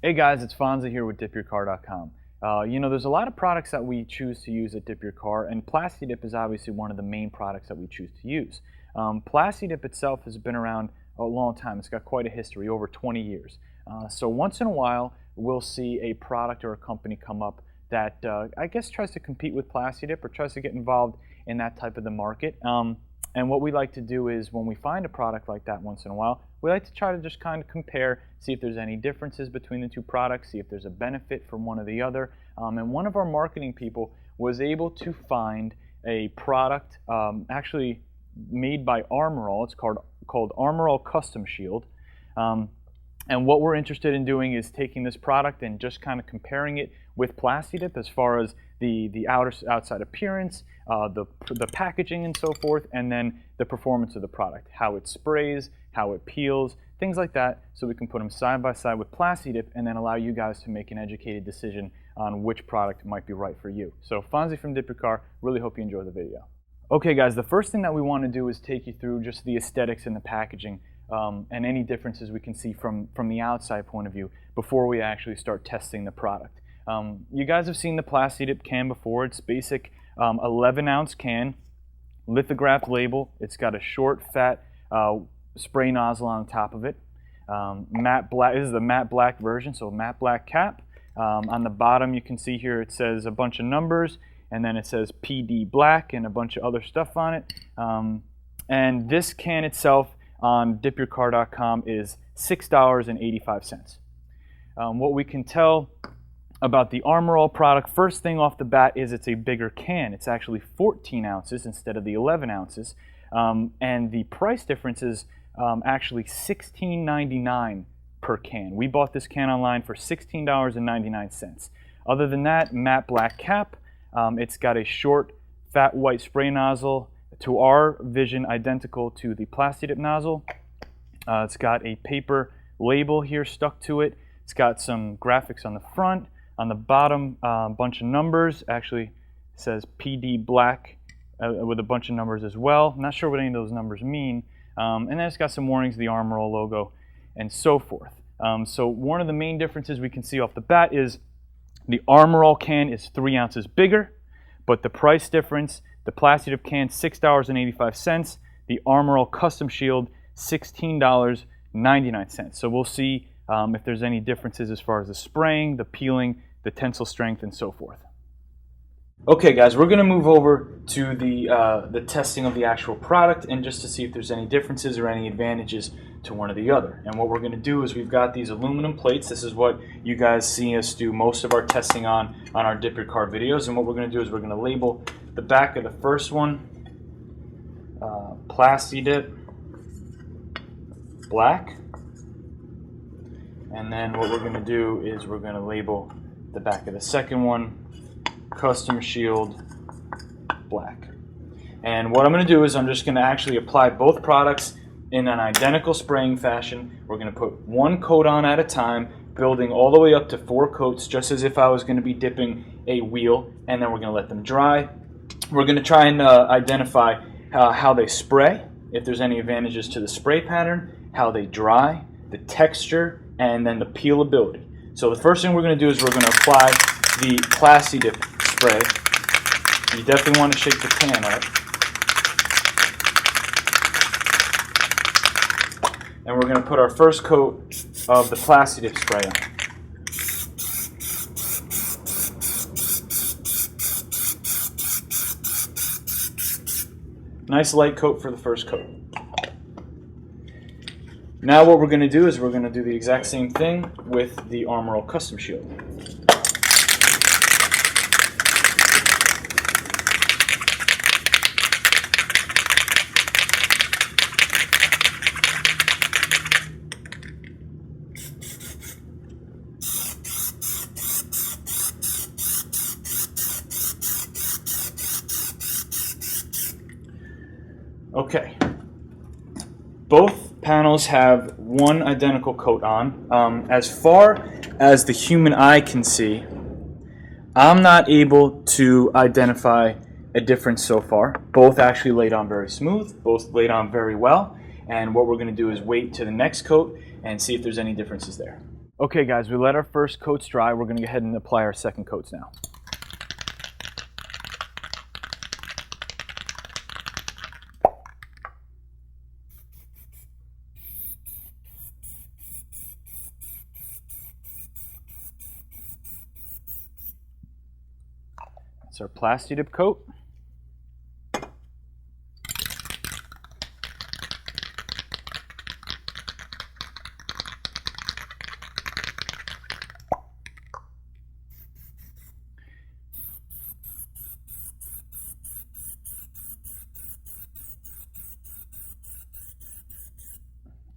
Hey guys, it's Fonzie here with DipYourCar.com. There's a lot of products that we choose to use at DipYourCar, and Plasti Dip is obviously one of the main products that we choose to use. Plasti Dip itself has been around a long time. It's got quite a history, over 20 years. So once in a while, we'll see a product or a company come up that I guess tries to compete with Plasti Dip or tries to get involved in that type of the market. And what we like to do is when we find a product like that once in a while, we like to try to just kind of compare, see if there's any differences between the two products, see if there's a benefit from one or the other. And one of our marketing people was able to find a product actually made by Armor All. It's called Armor All Custom Shield. And what we're interested in doing is taking this product and just kind of comparing it with Plasti Dip as far as the outside appearance, the packaging and so forth, and then the performance of the product, how it sprays, how it peels, things like that, so we can put them side by side with Plasti Dip and then allow you guys to make an educated decision on which product might be right for you. So Fonzie from Dip Your Car, really hope you enjoy the video. Okay guys, the first thing that we want to do is take you through just the aesthetics and the packaging and any differences we can see from the outside point of view before we actually start testing the product. You guys have seen the Plasti Dip can before. It's basic 11-ounce can, lithographed label. It's got a short, fat spray nozzle on top of it. Matte black. This is the matte black version, so matte black cap. On the bottom, you can see here it says a bunch of numbers, and then it says PD Black and a bunch of other stuff on it. And this can itself on DipYourCar.com is $6.85. What we can tell about the Armor All product, first thing off the bat is it's a bigger can. It's actually 14 ounces instead of the 11 ounces. And the price difference is actually $16.99 per can. We bought this can online for $16.99. Other than that, matte black cap. It's got a short, fat white spray nozzle, to our vision identical to the Plasti Dip nozzle. It's got a paper label here stuck to it. It's got some graphics on the front. On the bottom, a bunch of numbers. Actually, it says PD Black with a bunch of numbers as well. I'm not sure what any of those numbers mean. And then it's got some warnings, the Armor All logo, and so forth. So one of the main differences we can see off the bat is the Armor All can is 3 ounces bigger, but the price difference, the Plasti Dip can, $6.85. The Armor All Custom Shield, $16.99. So we'll see if there's any differences as far as the spraying, the peeling, the tensile strength, and so forth. Okay guys, we're going to move over to the testing of the actual product and just to see if there's any differences or any advantages to one or the other. And what we're going to do is we've got these aluminum plates. This is what you guys see us do most of our testing on our Dip Your Car videos. And what we're going to do is we're going to label the back of the first one, Plasti Dip Black. And then what we're going to do is we're going to label the back of the second one, Custom Shield Black. And what I'm going to do is I'm just going to actually apply both products in an identical spraying fashion. We're going to put one coat on at a time, building all the way up to 4 coats, just as if I was going to be dipping a wheel, and then we're going to let them dry. We're going to try and identify how they spray, if there's any advantages to the spray pattern, how they dry, the texture, and then the peelability. So the first thing we're going to do is we're going to apply the Plasti Dip spray. You definitely want to shake the can up. And we're going to put our first coat of the Plasti Dip spray on. Nice light coat for the first coat. Now what we're going to do is we're going to do the exact same thing with the Armor All Custom Shield. Okay, both panels have one identical coat on. As far as the human eye can see, I'm not able to identify a difference so far. Both actually laid on very smooth, both laid on very well, and what we're going to do is wait to the next coat and see if there's any differences there. Okay guys, we let our first coats dry. We're going to go ahead and apply our second coats now. That's our Plasti Dip coat.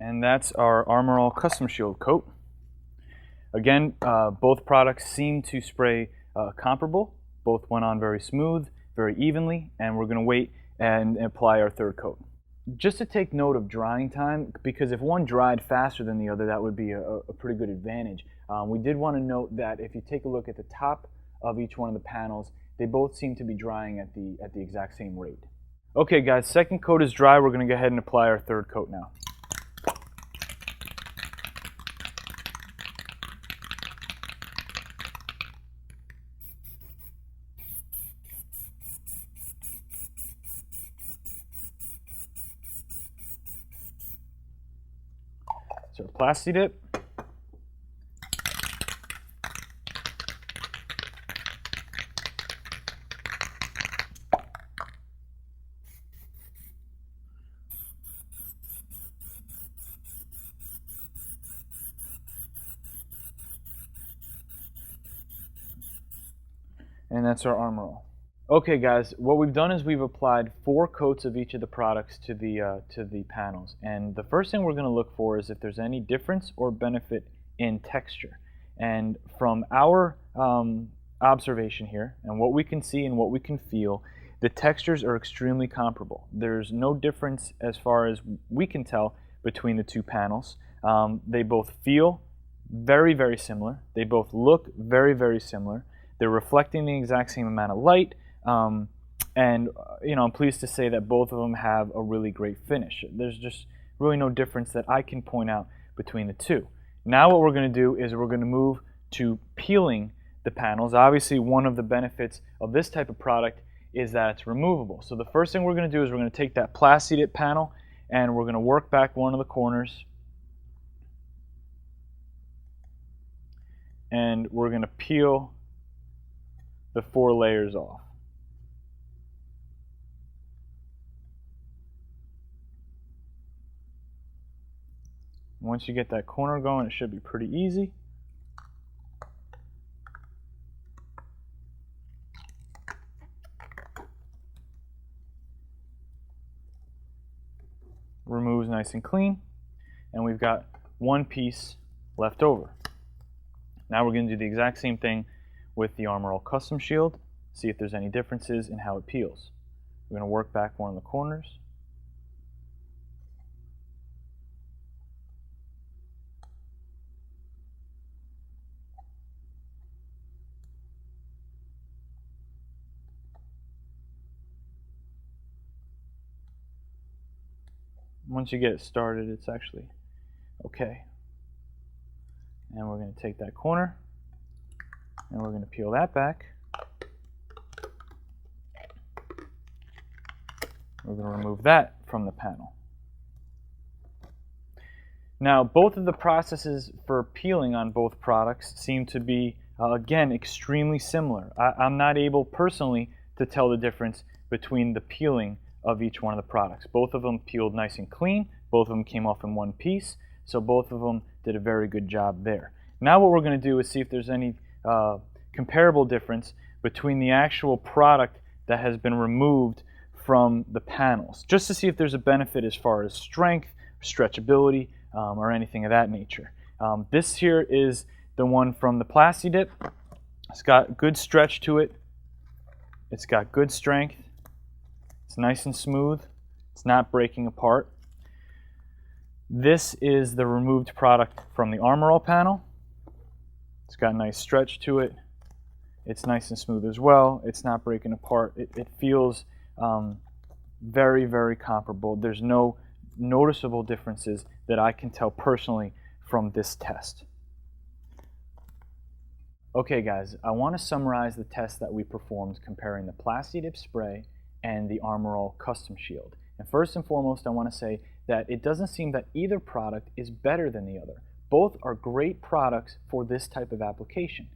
And that's our Armor All Custom Shield coat. Again, both products seem to spray comparable. Both went on very smooth, very evenly, and we're going to wait and apply our third coat. Just to take note of drying time, because if one dried faster than the other, that would be a pretty good advantage. We did want to note that if you take a look at the top of each one of the panels, they both seem to be drying at the exact same rate. Okay guys, second coat is dry. We're going to go ahead and apply our third coat now. So Plasti Dip. And that's our Armor All. Okay guys, what we've done is we've applied 4 coats of each of the products to the panels. And the first thing we're going to look for is if there's any difference or benefit in texture. And from our observation here, and what we can see and what we can feel, the textures are extremely comparable. There's no difference as far as we can tell between the two panels. They both feel very, very similar. They both look very, very similar. They're reflecting the exact same amount of light. And I'm pleased to say that both of them have a really great finish. There's just really no difference that I can point out between the two. Now what we're going to do is we're going to move to peeling the panels. Obviously, one of the benefits of this type of product is that it's removable. So the first thing we're going to do is we're going to take that Plasti Dip panel and we're going to work back one of the corners. And we're going to peel the 4 layers off. Once you get that corner going, it should be pretty easy. Removes nice and clean, and we've got one piece left over. Now we're going to do the exact same thing with the Armor All Custom Shield, see if there's any differences in how it peels. We're going to work back one of the corners. Once you get it started, it's actually okay. And we're going to take that corner and we're going to peel that back. We're going to remove that from the panel. Now, both of the processes for peeling on both products seem to be, again, extremely similar. I'm not able personally to tell the difference between the peeling of each one of the products. Both of them peeled nice and clean. Both of them came off in one piece. So both of them did a very good job there. Now what we're going to do is see if there's any comparable difference between the actual product that has been removed from the panels, just to see if there's a benefit as far as strength, stretchability, or anything of that nature. This here is the one from the Plasti Dip. It's got good stretch to it. It's got good strength. It's nice and smooth. It's not breaking apart. This is the removed product from the Armor All panel. It's got nice stretch to it. It's nice and smooth as well. It's not breaking apart. It feels very, very comparable. There's no noticeable differences that I can tell personally from this test. Okay guys, I want to summarize the test that we performed comparing the Plasti Dip spray and the Armor All Custom Shield. And first and foremost, I want to say that it doesn't seem that either product is better than the other. Both are great products for this type of application.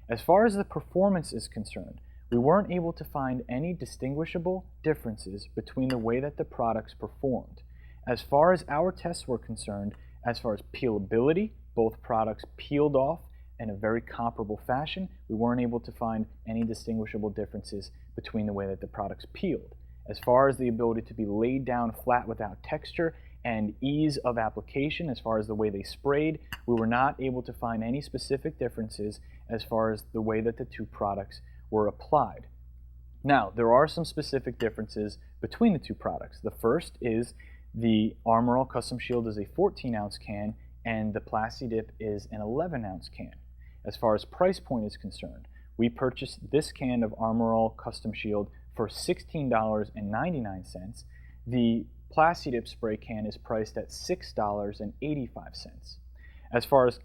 As far as the performance is concerned, we weren't able to find any distinguishable differences between the way that the products performed. As far as our tests were concerned, as far as peelability, both products peeled off in a very comparable fashion. We weren't able to find any distinguishable differences between the way that the products peeled. As far as the ability to be laid down flat without texture and ease of application, as far as the way they sprayed, we were not able to find any specific differences as far as the way that the two products were applied. Now, there are some specific differences between the two products. The first is the Armor All Custom Shield is a 14-ounce can and the Plasti Dip is an 11-ounce can. As far as price point is concerned, we purchased this can of Armor All Custom Shield for $16.99. The Plasti Dip spray can is priced at $6.85. As far as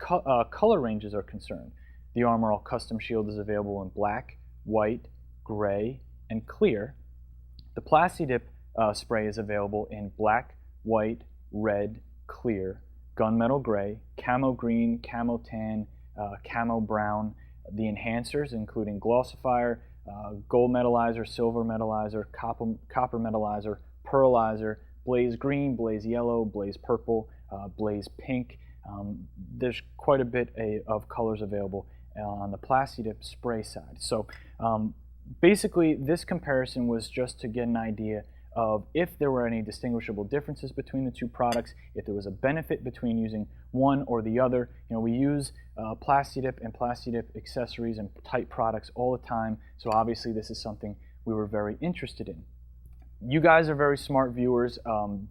color ranges are concerned, the Armor All Custom Shield is available in black, white, gray, and clear. The Plasti Dip spray is available in black, white, red, clear, gunmetal gray, camo green, camo tan, camo brown. The enhancers including glossifier, gold metallizer, silver metallizer, copper metallizer, pearlizer, blaze green, blaze yellow, blaze purple, blaze pink. There's quite a bit of colors available on the Plasti Dip spray side. So basically this comparison was just to get an idea of if there were any distinguishable differences between the two products, if there was a benefit between using one or the other. You know, we use Plasti Dip and Plasti Dip accessories and type products all the time, so obviously this is something we were very interested in. You guys are very smart viewers.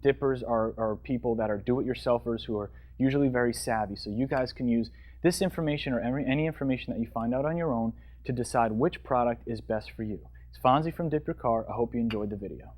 Dippers are people that are do-it-yourselfers who are usually very savvy, so you guys can use this information or any information that you find out on your own to decide which product is best for you. It's Fonzie from Dip Your Car. I hope you enjoyed the video.